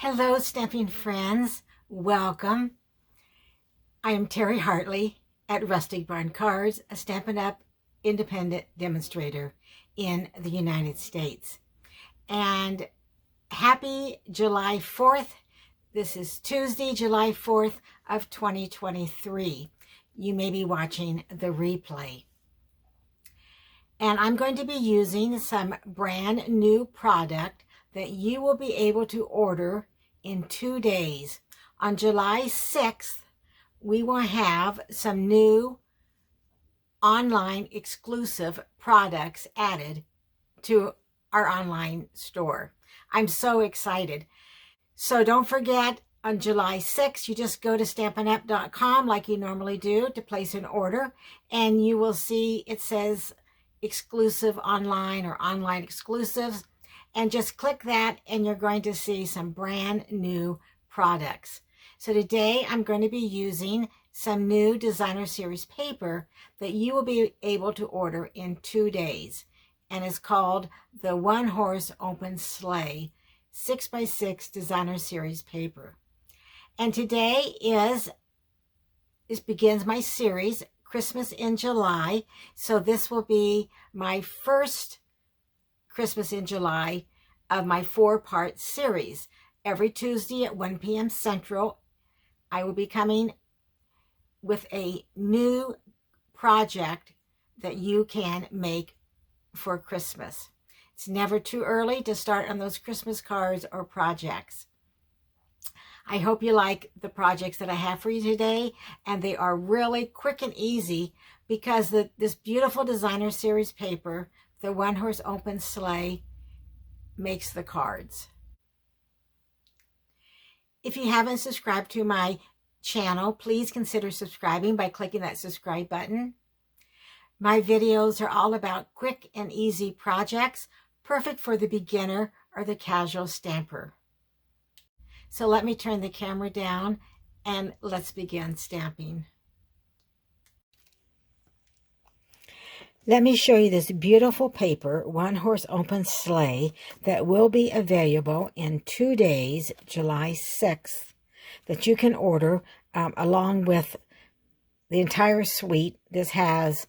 Hello, stamping friends. Welcome. I am Terri Hartley at Rustic Barn Cards, a Stampin' Up! Independent demonstrator in the United States. And happy July 4th. This is Tuesday, July 4th of 2023. You may be watching the replay. And I'm going to be using some brand new product that you will be able to order in 2 days. On July 6th, we will have some new online exclusive products added to our online store. I'm so excited. So don't forget, on July 6th, you just go to Stampin'UP.com like you normally do to place an order, and you will see it says exclusive online or online exclusives, and just click that and you're going to see some brand new products. So today I'm going to be using some new designer series paper that you will be able to order in 2 days, and it's called the Horse Open Sleigh 6x6 designer series paper. And today begins my series Christmas in July. So this will be my first Christmas in July of my 4-part series. Every Tuesday at 1 p.m. Central, I will be coming with a new project that you can make for Christmas. It's never too early to start on those Christmas cards or projects. I hope you like the projects that I have for you today, and they are really quick and easy because this beautiful designer series paper, the Horse Open Sleigh, makes the cards. If you haven't subscribed to my channel, please consider subscribing by clicking that subscribe button. My videos are all about quick and easy projects, perfect for the beginner or the casual stamper. So let me turn the camera down and let's begin stamping. Let me show you this beautiful paper, Horse Open Sleigh, that will be available in 2 days, July 6th, that you can order along with the entire suite. This has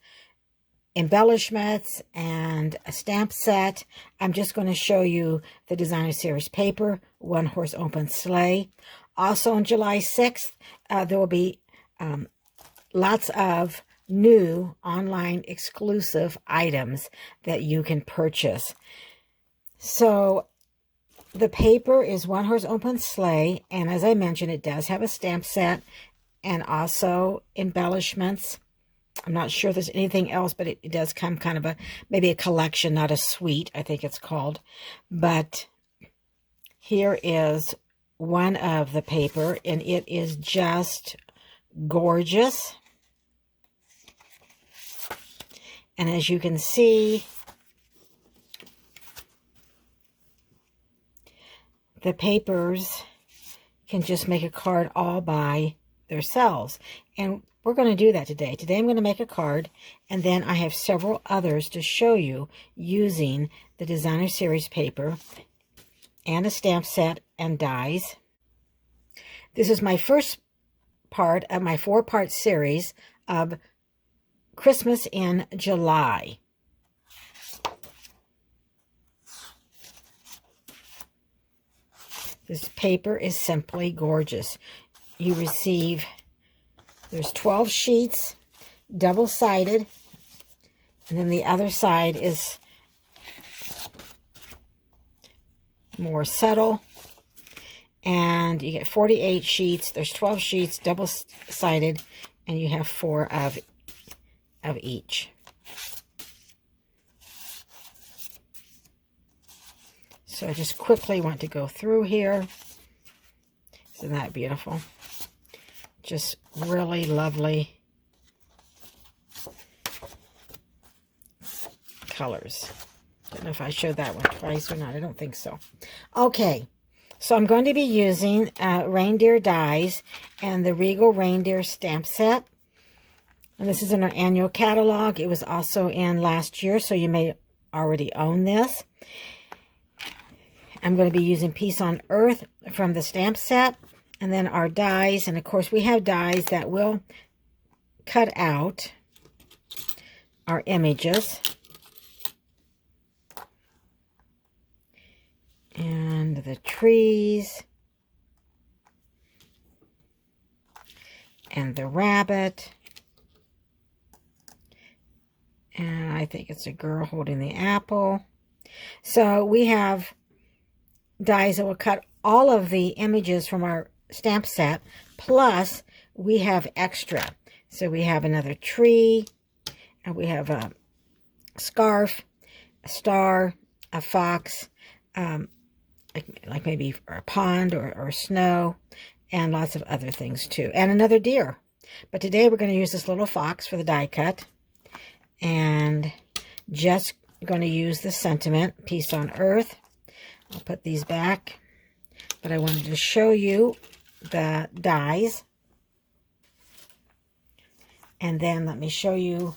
embellishments and a stamp set. I'm just going to show you the designer series paper, Horse Open Sleigh. Also on July 6th, there will be lots of new online exclusive items that you can purchase. So the paper is Horse Open Sleigh, and as I mentioned, it does have a stamp set and also embellishments. I'm not sure if there's anything else, but it does come kind of maybe a collection, not a suite, I think it's called. But here is one of the paper, and it is just gorgeous. And as you can see, the papers can just make a card all by themselves. And we're going to do that today. Today I'm going to make a card, and then I have several others to show you using the designer series paper and a stamp set and dies. This is my first part of my 4-part series of Christmas in July. This paper is simply gorgeous. You receive, there's 12 sheets, double-sided, and then the other side is more subtle, and you get 48 sheets. There's 12 sheets, double-sided, and you have 4 of each. So I just quickly want to go through here. Isn't that beautiful? Just really lovely colors. Don't know if I showed that one twice or not. I don't think so. Okay, so I'm going to be using reindeer dies and the Regal Reindeer stamp set. And this is in our annual catalog. It was also in last year, so you may already own this. I'm going to be using Peace on Earth from the stamp set. And then our dies. And of course, we have dies that will cut out our images. And the trees. And the rabbit. And I think it's a girl holding the apple. So we have dies that will cut all of the images from our stamp set, plus we have extra. So we have another tree, and we have a scarf, a star, a fox, like maybe a pond or snow, and lots of other things too, and another deer. But today we're going to use this little fox for the die cut, and just going to use the sentiment, Peace on Earth. I'll put these back, but I wanted to show you the dies. And then let me show you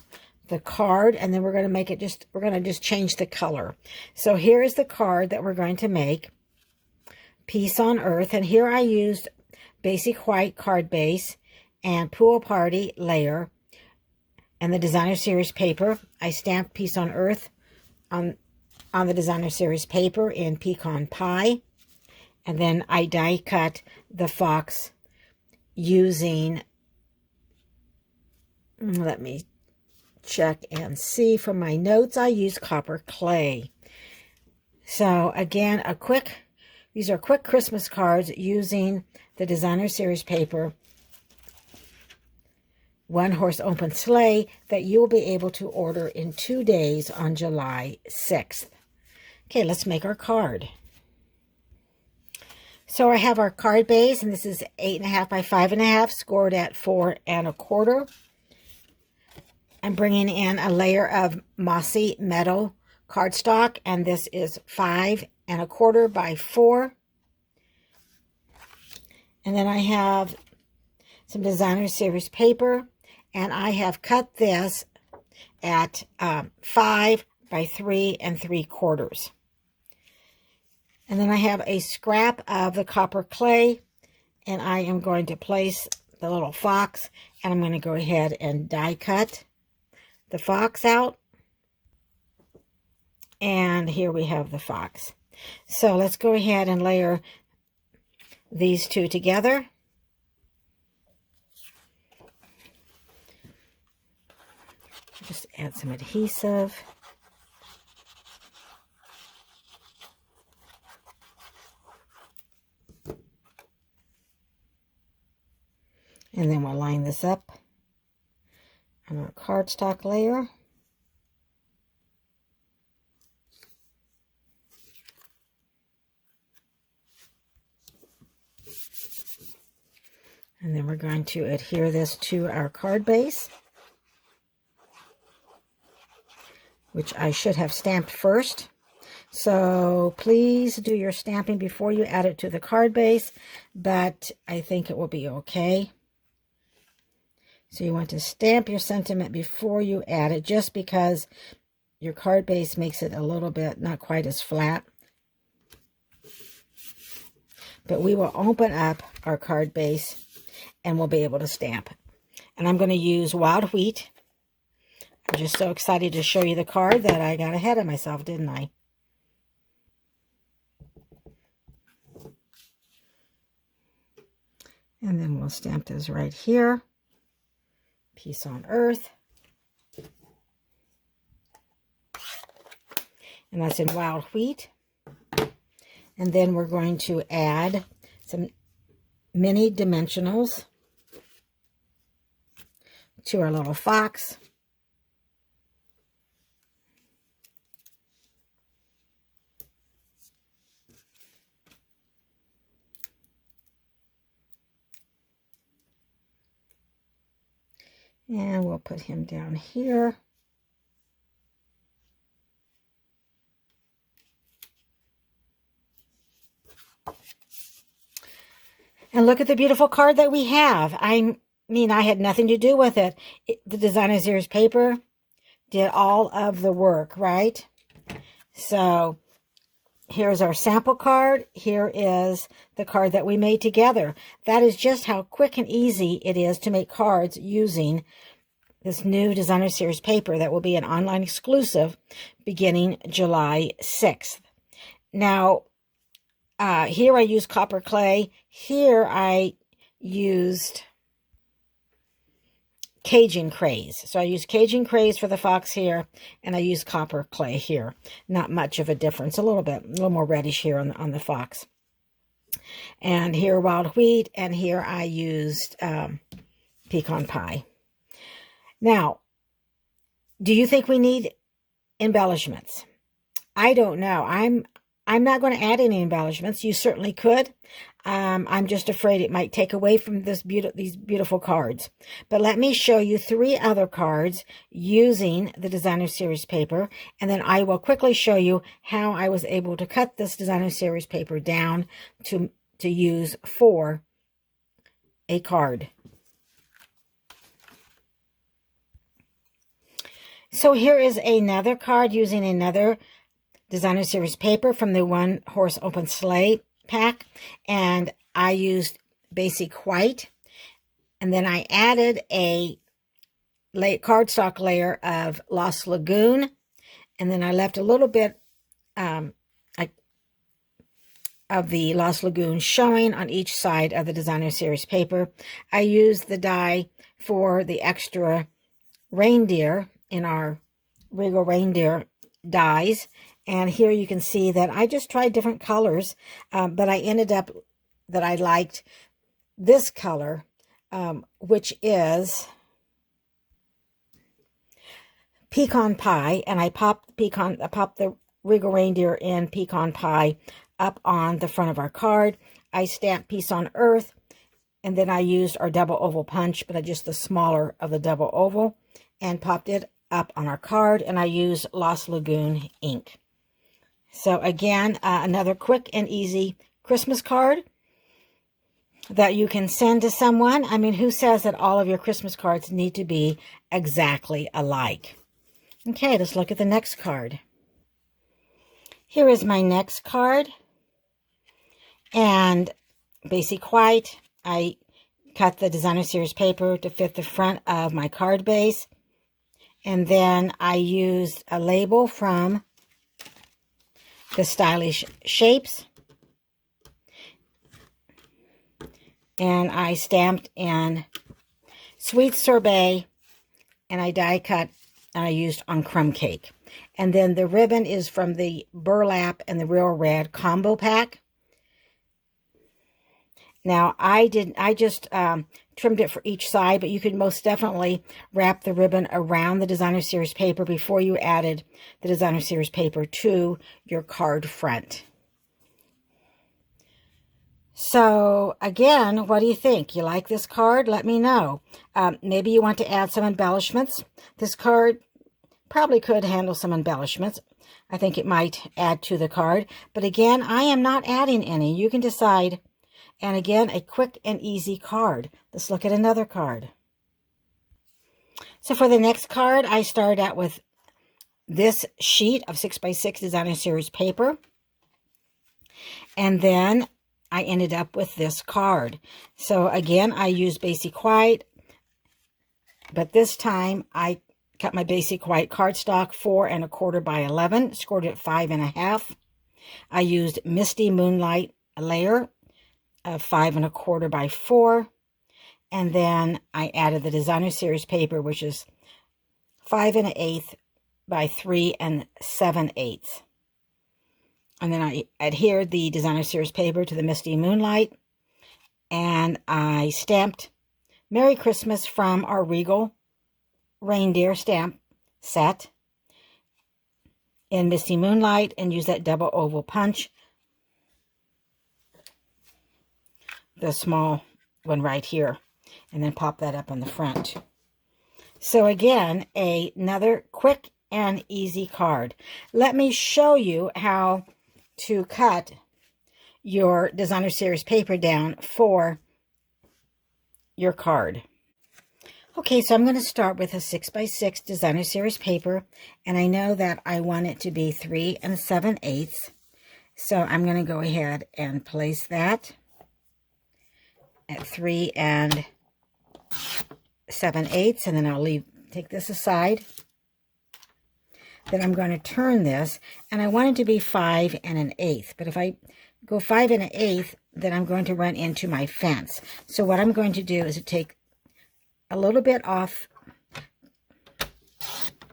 the card, and then we're going to make it we're going to just change the color. So here is the card that we're going to make, Peace on Earth, and here I used basic white card base and Pool Party layer and the Designer Series paper. I stamped Peace on Earth on the Designer Series paper in pecan pie, and then I die cut the fox using, let me check and see from my notes, I used copper clay. So again, these are quick Christmas cards using the Designer Series paper, One Horse Open Sleigh, that you'll be able to order in 2 days on July 6th. Okay, let's make our card. So I have our card base, and this is 8.5 by 5.5, scored at 4 1/4. I'm bringing in a layer of Mossy Meadow cardstock, and this is 5 1/4 by 4. And then I have some Designer Series paper, and I have cut this at 5 by 3 3/4. And then I have a scrap of the copper clay, and I am going to place the little fox, and I'm going to go ahead and die cut the fox out. And here we have the fox. So let's go ahead and layer these two together. Just add some adhesive. And then we'll line this up on our cardstock layer. And then we're going to adhere this to our card base, which I should have stamped first. So please do your stamping before you add it to the card base, but I think it will be okay. So you want to stamp your sentiment before you add it, just because your card base makes it a little bit not quite as flat. But we will open up our card base and we'll be able to stamp. And I'm going to use wild wheat. I'm just so excited to show you the card that I got ahead of myself, didn't I? And then we'll stamp this right here. Peace on Earth. And that's in wild wheat. And then we're going to add some mini dimensionals to our little fox. And we'll put him down here. And look at the beautiful card that we have. I mean, I had nothing to do with it. The Designer Series paper did all of the work, right? So here's our sample card. Here is the card that we made together. That is just how quick and easy it is to make cards using this new Designer Series paper that will be an online exclusive beginning July 6th. Now, here I used copper clay. Here I used Cajun Craze. So I used Cajun Craze for the fox here, and I used copper clay here. Not much of a difference. A little more reddish here on the fox. And here wild wheat, and here I used pecan pie. Now, do you think we need embellishments? I don't know. I'm not going to add any embellishments. You certainly could. I'm just afraid it might take away from these beautiful cards. But let me show you 3 other cards using the Designer Series paper, and then I will quickly show you how I was able to cut this Designer Series paper down to use for a card. So here is another card using another Designer Series paper from the One Horse Open Sleigh pack, and I used basic white, and then I added a cardstock layer of Lost Lagoon, and then I left a little bit of the Lost Lagoon showing on each side of the Designer Series paper. I used the die for the extra reindeer in our Regal Reindeer dies. And here you can see that I just tried different colors, but I ended up that I liked this color, which is pecan pie. And I popped the Regal Reindeer in pecan pie up on the front of our card. I stamped Peace on Earth, and then I used our double oval punch, but just the smaller of the double oval, and popped it up on our card, and I used Lost Lagoon ink. So again, another quick and easy Christmas card that you can send to someone. I mean, who says that all of your Christmas cards need to be exactly alike? Okay, let's look at the next card. Here is my next card. And basic white, I cut the Designer Series paper to fit the front of my card base. And then I used a label from the Stylish Shapes. And I stamped in Sweet Sorbet, and I die cut, and I used on crumb cake. And then the ribbon is from the Burlap and the Real Red combo pack. Now, I just trimmed it for each side, but you could most definitely wrap the ribbon around the Designer Series paper before you added the Designer Series paper to your card front. So, again, what do you think? You like this card? Let me know. Maybe you want to add some embellishments. This card probably could handle some embellishments. I think it might add to the card. But again, I am not adding any. You can decide. And again, a quick and easy card. Let's look at another card. So for the next card, I started out with this sheet of 6x6 Designer Series paper. And then I ended up with this card. So again, I used basic white, but this time I cut my basic white cardstock 4 1/4 by 11, scored it 5 1/2. I used Misty Moonlight layer of 5 1/4 by 4, and then I added the Designer Series paper, which is 5 1/8 by 3 7/8. And then I adhered the Designer Series paper to the Misty Moonlight, and I stamped Merry Christmas from our Regal Reindeer stamp set in Misty Moonlight, and used that double oval punch, the small one right here, and then pop that up on the front. So again, another quick and easy card. Let me show you how to cut your Designer Series paper down for your card. Okay, so I'm going to start with a 6x6 Designer Series paper, and I know that I want it to be 3 7/8. So I'm going to go ahead and place that at 3 7/8, and then I'll take this aside. Then I'm going to turn this, and I want it to be 5 1/8. But if I go 5 1/8, then I'm going to run into my fence. So what I'm going to do is to take a little bit off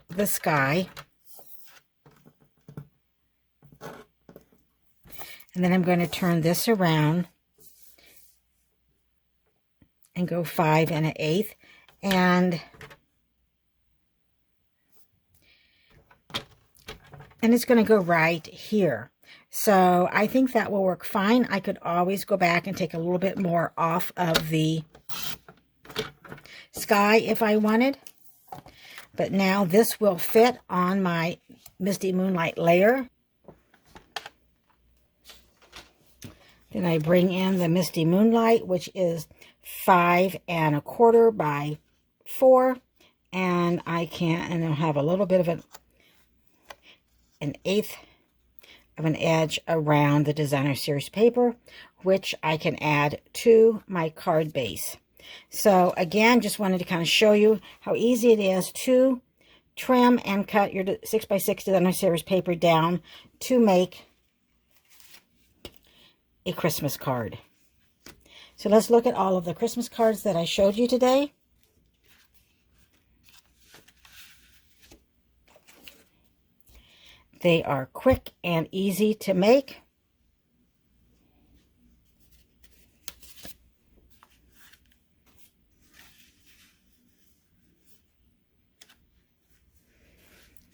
the sky, and then I'm going to turn this around and go 5 1/8, and it's going to go right here. So I think that will work fine. I could always go back and take a little bit more off of the sky if I wanted. But now this will fit on my Misty Moonlight layer. Then I bring in the Misty Moonlight, which is 5 1/4 by 4. And I'll have a little bit of an 1/8 of an edge around the Designer Series paper, which I can add to my card base. So again, just wanted to kind of show you how easy it is to trim and cut your 6x6 Designer Series paper down to make a Christmas card. So let's look at all of the Christmas cards that I showed you today. They are quick and easy to make.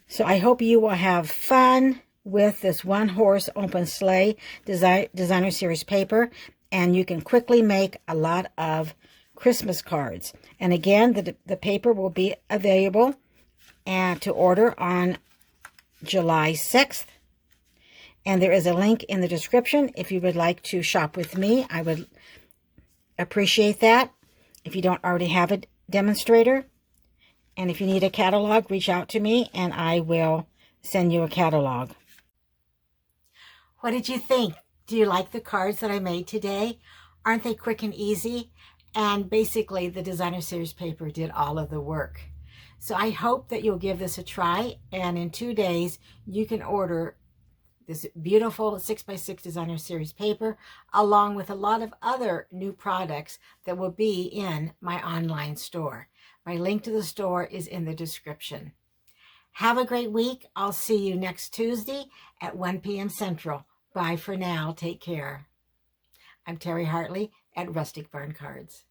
So I hope you will have fun with this One Horse Open Sleigh Designer Series paper, and you can quickly make a lot of Christmas cards. And again, the paper will be available to order on July 6th. And there is a link in the description if you would like to shop with me. I would appreciate that if you don't already have a demonstrator. And if you need a catalog, reach out to me and I will send you a catalog. What did you think? Do you like the cards that I made today? Aren't they quick and easy? And basically the Designer Series paper did all of the work. So I hope that you'll give this a try, and in 2 days you can order this beautiful 6x6 Designer Series paper along with a lot of other new products that will be in my online store. My link to the store is in the description. Have a great week. I'll see you next Tuesday at 1 p.m. Central. Bye for now. Take care. I'm Terri Hartley at Rustic Barn Cards.